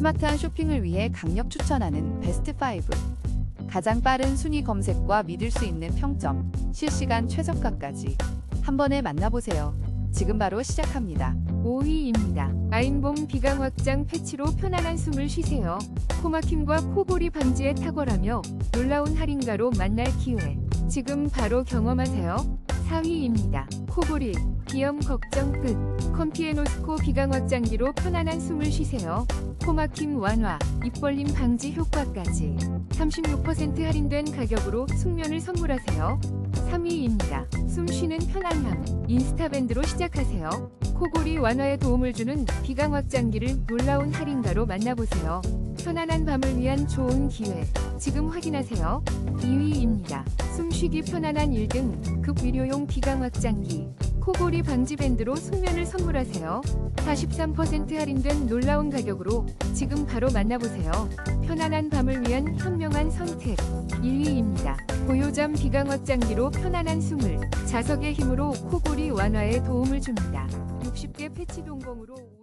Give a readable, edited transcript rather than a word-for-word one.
스마트한 쇼핑을 위해 강력 추천하는 베스트 5. 가장 빠른 순위 검색과 믿을 수 있는 평점, 실시간 최저가까지 한 번에 만나보세요. 지금 바로 시작합니다. 5위입니다. 아인봄 비강 확장 패치로 편안한 숨을 쉬세요. 코막힘과 코골이 방지에 탁월하며 놀라운 할인가로 만날 기회. 지금 바로 경험하세요. 4위입니다. 코골이, 비염 걱정 끝. 컴피에노스코 비강 확장기로 편안한 숨을 쉬세요. 코막힘 완화, 입벌림 방지 효과까지 36% 할인된 가격으로 숙면을 선물하세요. 3위입니다. 숨 쉬는 편안함, 인스타밴드로 시작하세요. 코골이 완화에 도움을 주는 비강 확장기를 놀라운 할인가로 만나보세요. 편안한 밤을 위한 좋은 기회, 지금 확인하세요. 2위입니다. 숨쉬기 편안한 1등 극위료용 비강 확장기, 코골이 방지 밴드로 숙면을 선물하세요. 43% 할인된 놀라운 가격으로 지금 바로 만나보세요. 편안한 밤을 위한 현명한 선택. 1위입니다. 보요잠 비강 확장기로 편안한 숨을, 자석의 힘으로 코골이 완화에 도움을 줍니다. 60개 패치 동봉으로